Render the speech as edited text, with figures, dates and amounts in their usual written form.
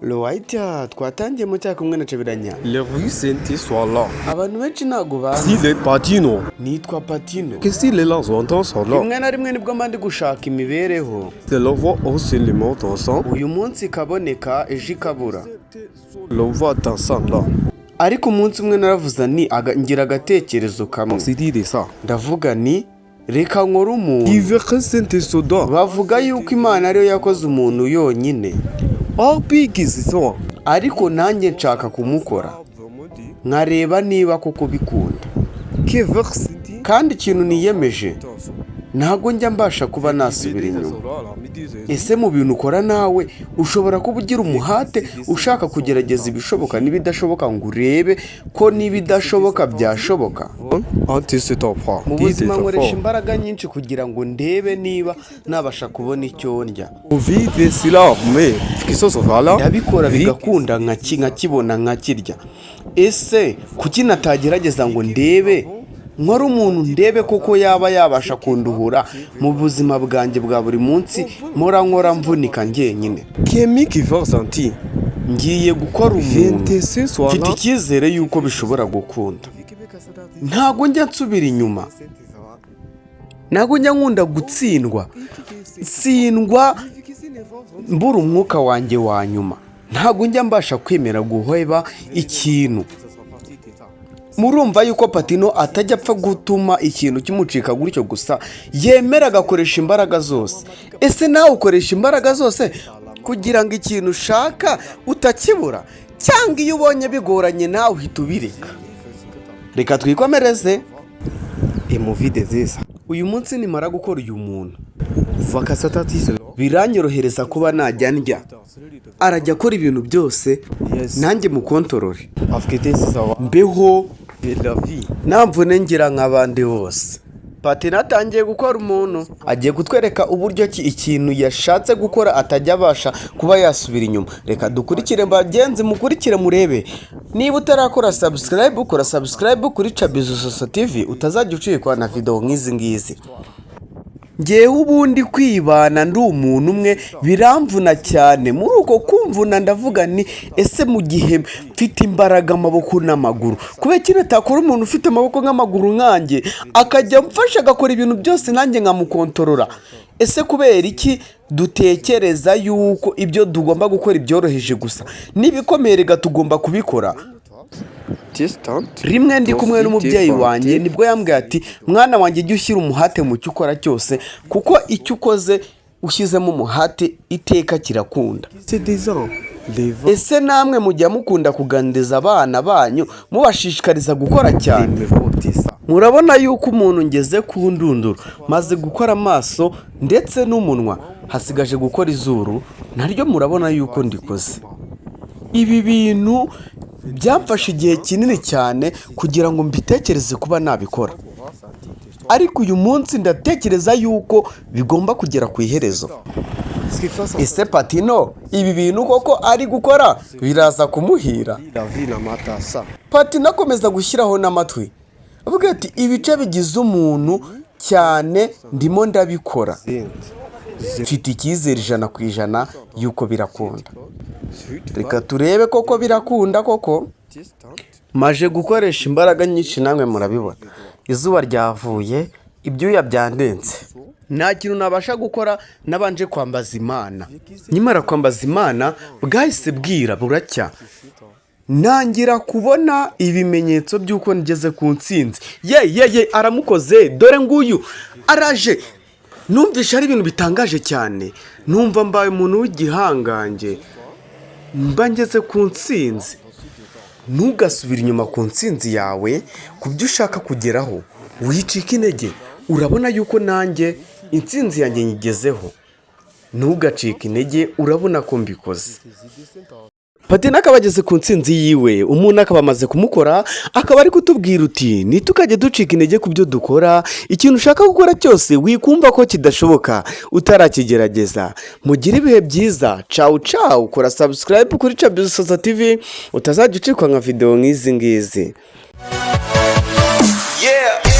Loaita twatangiye mu cyaka umwe na Cebiranya. Les rues senti soit là. Abantu benshi ntago bazi. Si les patino. Nitwa Patino. Qu'est-ce que les langues entendent sont là? Rimwe na rimwe nibwo mandi gushaka imibereho. C'est le voix aussi les mots ensemble. Uyu munsi kaboneka ejo ikabura. Le voix ensemble là. Ariko umunsi umwe naravuza ni ngira agatekerezo kamwe. C'est dit ça. Ndavuga ni reka nkora umuntu. Iverse senti soda. Bavuga yuko Imana ariyo yakoze umuntu yonyine. Bigiziswa. Ariko nanjye nshaka kumukora. Nkareba niba koko bikunda. Kandi ikintu niyemeje ntago njya mbasha kuba nasubira inyuma. Ese mu bintu ukora nawe ushobora kuba ugira umuhate ushaka kugerageza ibishoboka n'ibidashoboka ngo urebe ko n'ibidashoboka byashoboka. Mu buzima nkoresha imbaraga nyinshi kugira ngo ndebe niba nabasha kubona icyo ndya. Ndabikora bigakunda nkakibona nkakirya. Ese kuki natagerageza ngo ndebe nkora umuntu ndebe koko yaba yabasha kunduhura mu buzima bwanjye bwa buri munsi nkora mvunika njyenyine. Ngiye gukora umuntu mfite icyizere yuko bishobora gukunda. Ntago njya nsubira inyuma, ntago njya nkunda gutsindwa mbura umwuka wanjye wa nyuma. Ntago njya mbasha kwemera guheba ikintu. Murumva yuko Patino atajya apfa gutuma ikintu kimucika gutyo gusa, yemera agakoresha imbaraga zose. Ese nawe ukoresha imbaraga zose kugira ngo ikintu ushaka utakibura, cyangwa iyo ubonye bigoranye nawe uhita ubireka? Reka twikomereze emuvide zisa. Uyu munsi nimara gukora uyu muntu biranyorohereza kuba najya ndya. Arajya akora ibintu byose nanjye mukontorore, mbeho namvune ngira nk'abandi bose. Patino atangiye gukora umuntu, agiye kutwereka uburyo ki ikintu yashatse gukora atajya abasha kuba yasubira inyuma. Reka dukurikire bagenzi, mukurikire murebe. Niba utarakora subscribe, ukora subscribe kuri Chabizusoso TV utazajya ucikwa na video nk'izi ngizi. Ngewe ubundi kwibana ndi umuntu umwe biramvuna cyane. Muri uko kumvuna ndavuga ni ese mu gihe mfite imbaraga amaboko n'amaguru, kubera iki natakora umuntu ufite amaboko nk'amaguru nkanjye akajya mfasha agakora ibintu byose nanjye nkamukontorora? Ese kubera iki dutekereza yuko ibyo tugomba gukora ibyoroheje gusa, n'ibikomerega tugomba kubikora? Rimwe ndi kumwe n'umubyeyi wanjye nibwo yambwiye ati mwana wanjye jya ushyira umuhate mu cyo ukora cyose, kuko icyo ukoze ushyizemo umuhate iteka kirakunda. Ese namwe mujya mukunda kuganiriza abana banyu mubashishikariza gukora cyane? Murabona yuko umuntu ngeze ku ndunduro maze gukora amaso ndetse n'umunwa, hasigaje gukora izuru naryo murabona yuko ndikoze. Ibi bintu byamfashe igihe kinini cyane kugira ngo mbitekereze kuba nabikora, ariko uyu munsi ndatekereza yuko bigomba kugera ku iherezo. Ese Patino ibi bintu koko ari gukora biraza kumuhira? Patino akomeza gushyiraho n'amatwi avuga ati ibice bigize umuntu cyane ndimo ndabikora. Mfite icyizere 100% yuko birakunda. Reka turebe koko birakunda koko. Maje gukoresha imbaraga nyinshi namwe murabibona. Izuba ryavuye, ibyuya byandenze. Nta kintu nabasha gukora nabanje kwambaza Imana. Nyimara kwambaza Imana bwahise bwira buracya. Nangira kubona ibimenyetso by'uko ngeze ku ntsinzi. Ye aramukoze, dore nguyu araje. Numvisha ari ibintu bitangaje cyane. Numva mbaye umuntu w'igihangange, mba ngeze ku ntsinzi. Ntugasubire inyuma ku ntsinzi yawe, ku byo ushaka kugeraho wicika intege. Urabona yuko nanjye intsinzi yanjye nyigezeho. Ntugacike intege, urabona ko mbikoze. Patino akaba ageze ku ntsinzi yiwe, umuntu akaba amaze kumukora, akaba ari kutubwira uti nitukajye ducika intege ku byo dukora. Ikintu ushaka gukora cyose wikumva ko kidashoboka utarakigerageza. Mugire ibihe byiza. Ciao. Kora subscribe kuri Chabizusoso TV utazajya ucikwa nka video nk'izi ngizi. Yeah.